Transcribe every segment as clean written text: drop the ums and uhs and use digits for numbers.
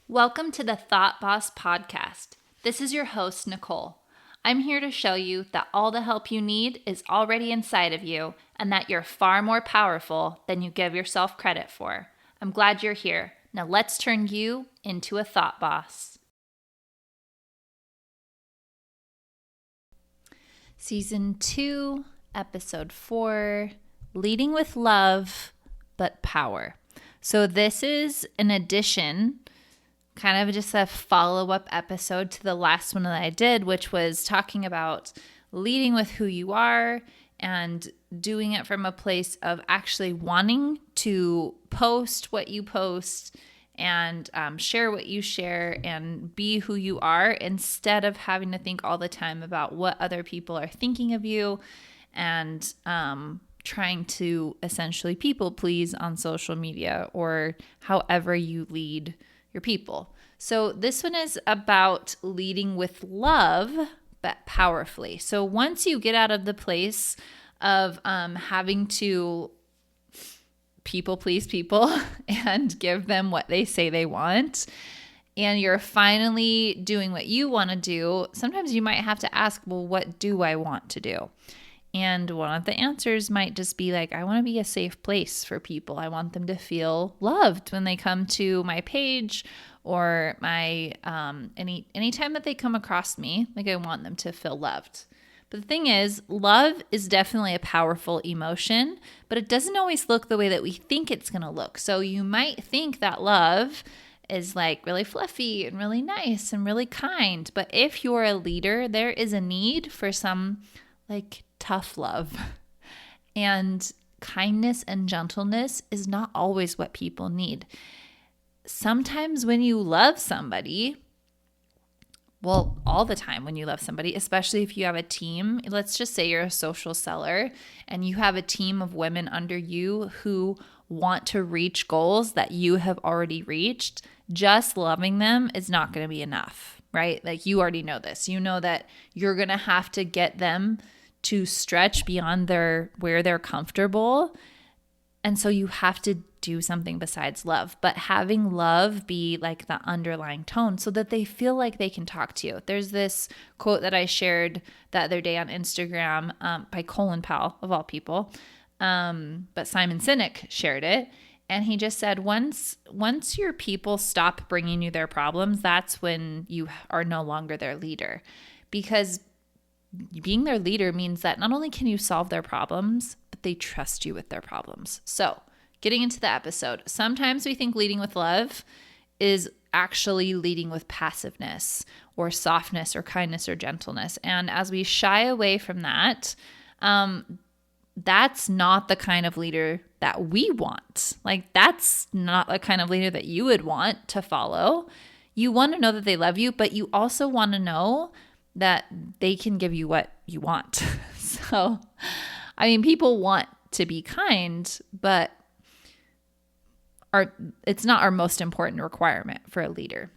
Welcome to the Thought Boss podcast. This is your host, Nicole. I'm here to show you that all the help you need is already inside of you and that you're far more powerful than you give yourself credit for. I'm glad you're here. Now let's turn you into a thought boss. Season 2, Episode 4, Leading with Love, but Power. So this is an addition, kind of just a follow-up episode to the last one that I did, which was talking about leading with who you are and doing it from a place of actually wanting to post what you post and share what you share and be who you are instead of having to think all the time about what other people are thinking of you and trying to essentially people please on social media or however you lead your people. So this one is about leading with love, but powerfully. So once you get out of the place of having to people please people and give them what they say they want, and you're finally doing what you want to do, sometimes you might have to ask, well, what do I want to do? And one of the answers might just be like, I want to be a safe place for people. I want them to feel loved when they come to my page or my anytime that they come across me. Like, I want them to feel loved. But the thing is, love is definitely a powerful emotion, but it doesn't always look the way that we think it's going to look. So you might think that love is like really fluffy and really nice and really kind. But if you're a leader, there is a need for some like tough love. And kindness and gentleness is not always what people need. Sometimes when you love somebody, well, all the time when you love somebody, especially if you have a team, let's just say you're a social seller and you have a team of women under you who want to reach goals that you have already reached, just loving them is not going to be enough, right? Like, you already know this. You know that you're going to have to get them to stretch beyond where they're comfortable. And so you have to do something besides love, but having love be like the underlying tone so that they feel like they can talk to you. There's this quote that I shared the other day on Instagram by Colin Powell, of all people. But Simon Sinek shared it. And he just said, once your people stop bringing you their problems, that's when you are no longer their leader. Because being their leader means that not only can you solve their problems, but they trust you with their problems. So getting into the episode, sometimes we think leading with love is actually leading with passiveness or softness or kindness or gentleness. And as we shy away from that, that's not the kind of leader that we want. Like, that's not the kind of leader that you would want to follow. You want to know that they love you, but you also want to know that they can give you what you want. So, I mean, people want to be kind, but it's not our most important requirement for a leader.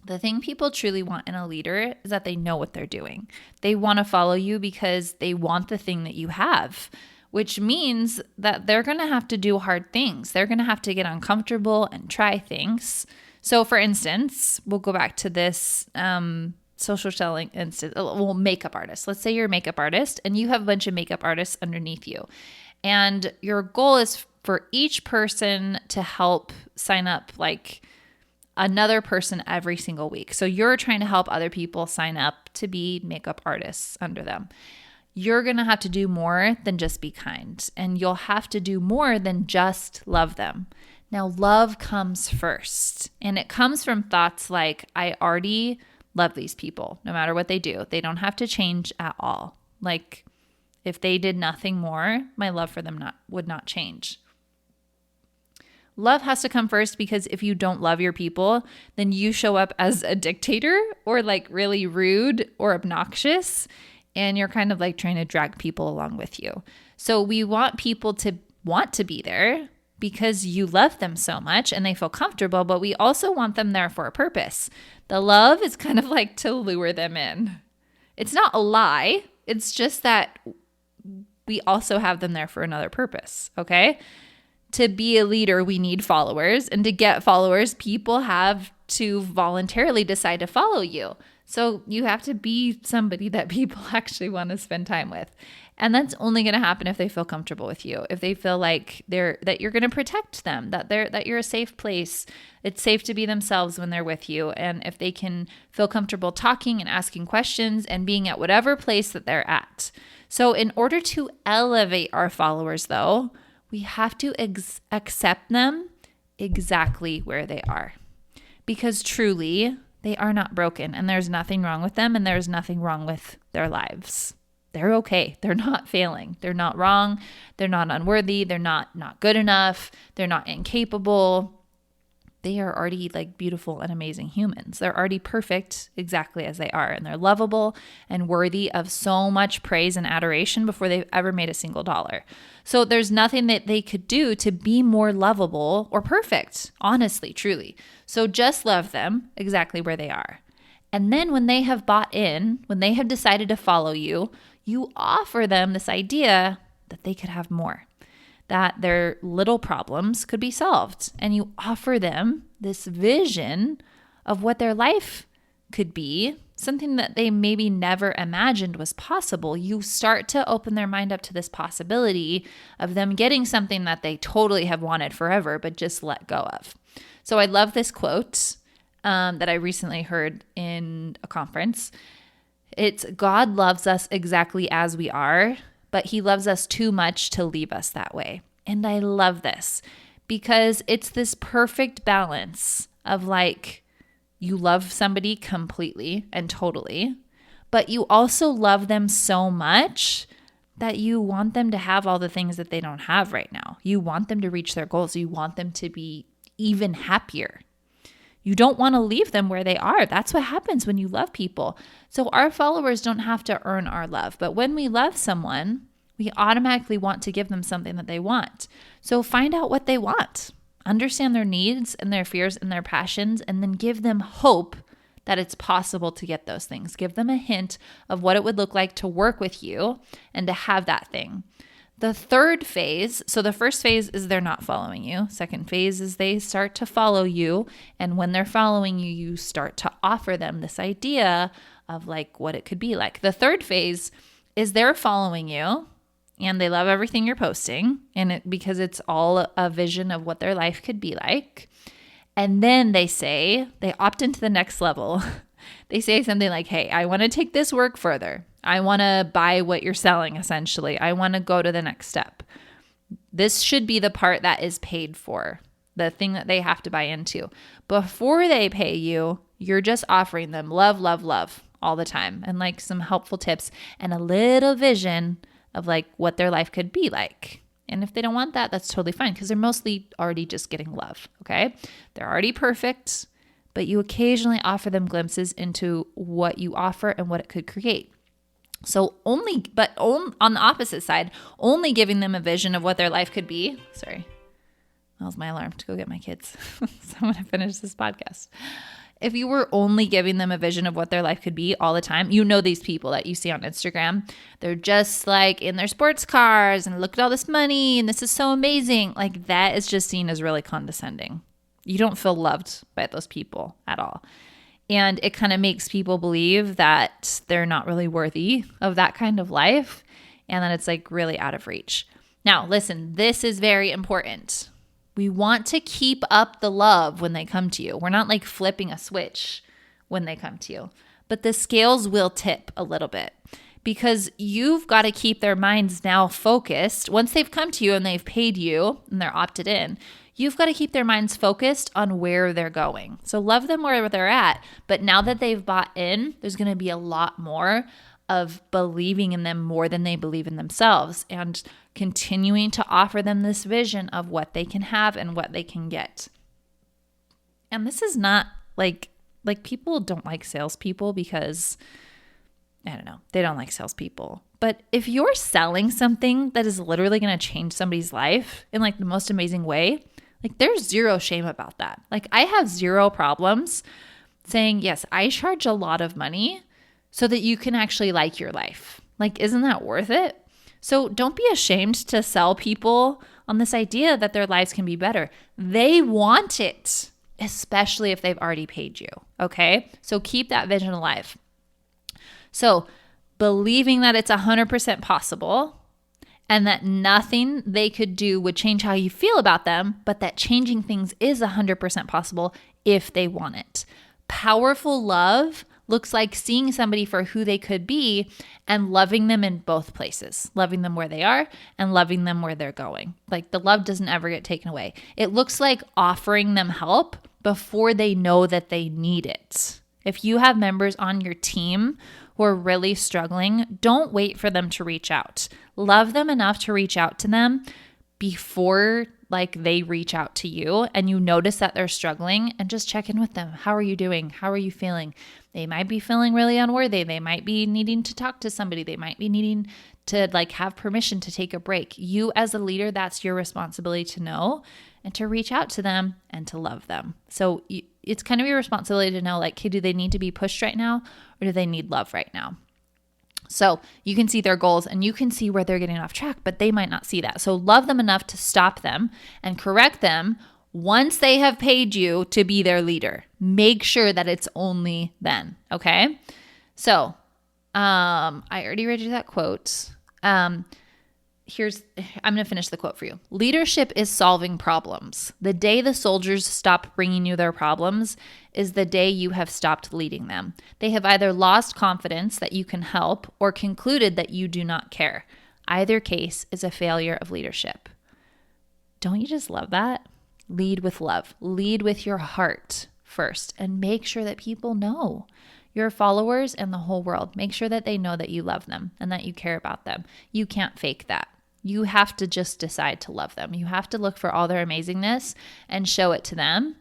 The thing people truly want in a leader is that they know what they're doing. They want to follow you because they want the thing that you have, which means that they're going to have to do hard things. They're going to have to get uncomfortable and try things. So, for instance, we'll go back to this social selling instance, well, makeup artist. Let's say you're a makeup artist and you have a bunch of makeup artists underneath you. And your goal is for each person to help sign up like another person every single week. So you're trying to help other people sign up to be makeup artists under them. You're going to have to do more than just be kind. And you'll have to do more than just love them. Now, love comes first. And it comes from thoughts like, I already love these people, no matter what they do. They don't have to change at all. Like, if they did nothing more, my love for them would not change. Love has to come first, because if you don't love your people, then you show up as a dictator or like really rude or obnoxious, and you're kind of like trying to drag people along with you. So we want people to want to be there because you love them so much and they feel comfortable, but we also want them there for a purpose. The love is kind of like to lure them in. It's not a lie. It's just that we also have them there for another purpose, okay? To be a leader, we need followers. And to get followers, people have to voluntarily decide to follow you. So you have to be somebody that people actually want to spend time with. And that's only going to happen if they feel comfortable with you. If they feel like that you're going to protect them, that you're a safe place. It's safe to be themselves when they're with you. And if they can feel comfortable talking and asking questions and being at whatever place that they're at. So in order to elevate our followers, though, we have to accept them exactly where they are. Because truly, they are not broken and there's nothing wrong with them and there's nothing wrong with their lives. They're okay. They're not failing. They're not wrong. They're not unworthy. They're not good enough. They're not incapable. They are already like beautiful and amazing humans. They're already perfect exactly as they are. And they're lovable and worthy of so much praise and adoration before they've ever made a single dollar. So there's nothing that they could do to be more lovable or perfect, honestly, truly. So just love them exactly where they are. And then when they have bought in, when they have decided to follow you, you offer them this idea that they could have more, that their little problems could be solved. And you offer them this vision of what their life could be, something that they maybe never imagined was possible. You start to open their mind up to this possibility of them getting something that they totally have wanted forever, but just let go of. So I love this quote that I recently heard in a conference. It's, God loves us exactly as we are, but he loves us too much to leave us that way. And I love this because it's this perfect balance of like, you love somebody completely and totally, but you also love them so much that you want them to have all the things that they don't have right now. You want them to reach their goals. You want them to be even happier. You don't want to leave them where they are. That's what happens when you love people. So our followers don't have to earn our love. But when we love someone, we automatically want to give them something that they want. So find out what they want. Understand their needs and their fears and their passions, and then give them hope that it's possible to get those things. Give them a hint of what it would look like to work with you and to have that thing. The third phase, so the first phase is they're not following you. Second phase is they start to follow you. And when they're following you, you start to offer them this idea of like what it could be like. The third phase is they're following you and they love everything you're posting because it's all a vision of what their life could be like. And then they opt into the next level. They say something like, hey, I want to take this work further. I want to buy what you're selling, essentially. I want to go to the next step. This should be the part that is paid for, the thing that they have to buy into. Before they pay you, you're just offering them love, love, love all the time, and like some helpful tips and a little vision of like what their life could be like. And if they don't want that, that's totally fine because they're mostly already just getting love, okay? They're already perfect, but you occasionally offer them glimpses into what you offer and what it could create. So on the opposite side, only giving them a vision of what their life could be. Sorry, that was my alarm to go get my kids. So I'm going to finish this podcast. If you were only giving them a vision of what their life could be all the time, you know these people that you see on Instagram, they're just like in their sports cars and look at all this money and this is so amazing. Like that is just seen as really condescending. You don't feel loved by those people at all. And it kind of makes people believe that they're not really worthy of that kind of life and that it's like really out of reach. Now, listen, this is very important. We want to keep up the love when they come to you. We're not like flipping a switch when they come to you, but the scales will tip a little bit because you've got to keep their minds now focused. Once they've come to you and they've paid you and they're opted in, you've got to keep their minds focused on where they're going. So love them where they're at. But now that they've bought in, there's going to be a lot more of believing in them more than they believe in themselves and continuing to offer them this vision of what they can have and what they can get. And this is not like people don't like salespeople because, I don't know, they don't like salespeople. But if you're selling something that is literally going to change somebody's life in like the most amazing way, like there's zero shame about that. Like I have zero problems saying, yes, I charge a lot of money so that you can actually like your life. Like, isn't that worth it? So don't be ashamed to sell people on this idea that their lives can be better. They want it. especially if they've already paid you. Okay. So keep that vision alive. So believing that it's 100% possible and that nothing they could do would change how you feel about them, but that changing things is 100% possible if they want it. Powerful love looks like seeing somebody for who they could be and loving them in both places, loving them where they are and loving them where they're going. Like the love doesn't ever get taken away. It looks like offering them help before they know that they need it. If you have members on your team who are really struggling, don't wait for them to reach out. Love them enough to reach out to them before they reach out to you and you notice that they're struggling, and just check in with them. How are you doing? How are you feeling? They might be feeling really unworthy. They might be needing to talk to somebody. They might be needing to have permission to take a break. You as a leader, that's your responsibility to know and to reach out to them and to love them. So it's kind of your responsibility to know okay, do they need to be pushed right now or do they need love right now? So you can see their goals and you can see where they're getting off track, but they might not see that. So love them enough to stop them and correct them once they have paid you to be their leader. Make sure that it's only then. Okay. So I already read you that quote. I'm going to finish the quote for you. Leadership is solving problems. The day the soldiers stop bringing you their problems is the day you have stopped leading them. They have either lost confidence that you can help or concluded that you do not care. Either case is a failure of leadership. Don't you just love that? Lead with love. Lead with your heart first and make sure that people know. Your followers and the whole world, make sure that they know that you love them and that you care about them. You can't fake that. You have to just decide to love them. You have to look for all their amazingness and show it to them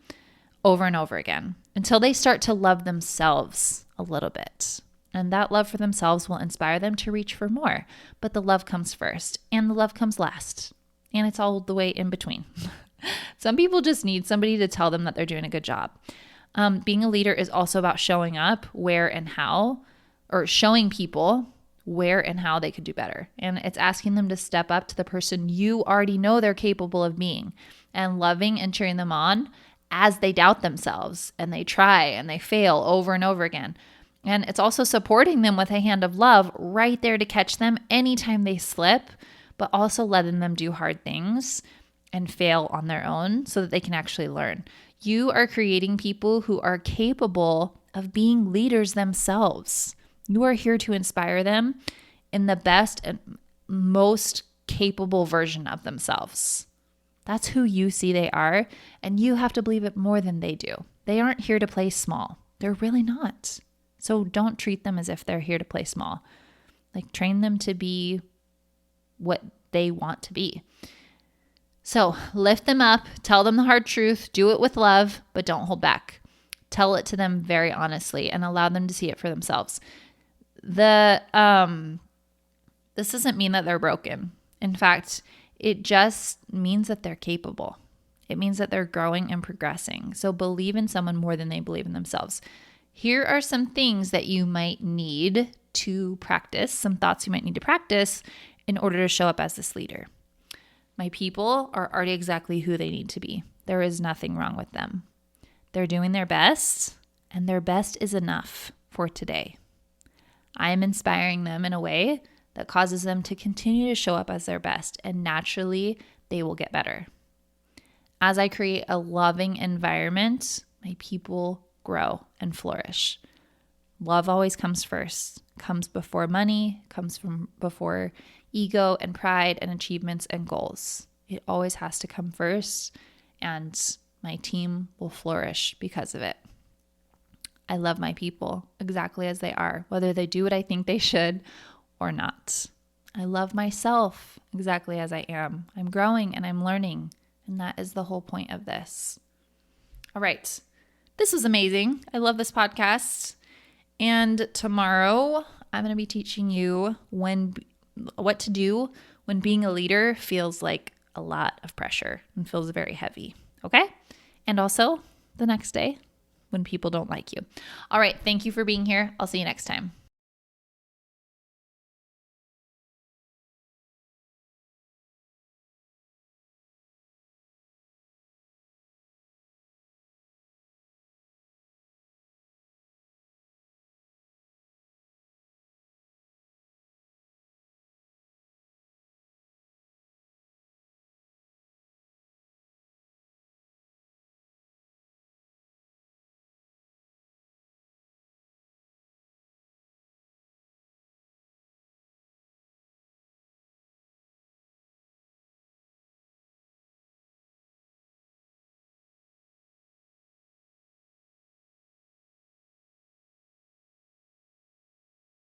over and over again until they start to love themselves a little bit. And that love for themselves will inspire them to reach for more. But the love comes first and the love comes last. And it's all the way in between. Some people just need somebody to tell them that they're doing a good job. Being a leader is also about showing up where and how, or showing people where and how they could do better. And it's asking them to step up to the person you already know they're capable of being and loving and cheering them on as they doubt themselves and they try and they fail over and over again. And it's also supporting them with a hand of love right there to catch them anytime they slip, but also letting them do hard things and fail on their own so that they can actually learn. You are creating people who are capable of being leaders themselves. You are here to inspire them in the best and most capable version of themselves. That's who you see they are, and you have to believe it more than they do. They aren't here to play small. They're really not. So don't treat them as if they're here to play small. Train them to be what they want to be. So lift them up, tell them the hard truth, do it with love, but don't hold back. Tell it to them very honestly and allow them to see it for themselves. This doesn't mean that they're broken. In fact, it just means that they're capable. It means that they're growing and progressing. So believe in someone more than they believe in themselves. Here are some things that you might need to practice, some thoughts you might need to practice in order to show up as this leader. My people are already exactly who they need to be. There is nothing wrong with them. They're doing their best, and their best is enough for today. I am inspiring them in a way that causes them to continue to show up as their best, and naturally, they will get better. As I create a loving environment, my people grow and flourish. Love always comes first, comes before money, comes before ego and pride and achievements and goals. It always has to come first, and my team will flourish because of it. I love my people exactly as they are, whether they do what I think they should or not. I love myself exactly as I am. I'm growing and I'm learning, and that is the whole point of this. All right. This was amazing. I love this podcast. And tomorrow I'm going to be teaching you what to do when being a leader feels like a lot of pressure and feels very heavy. Okay? And also the next day when people don't like you. All right. Thank you for being here. I'll see you next time.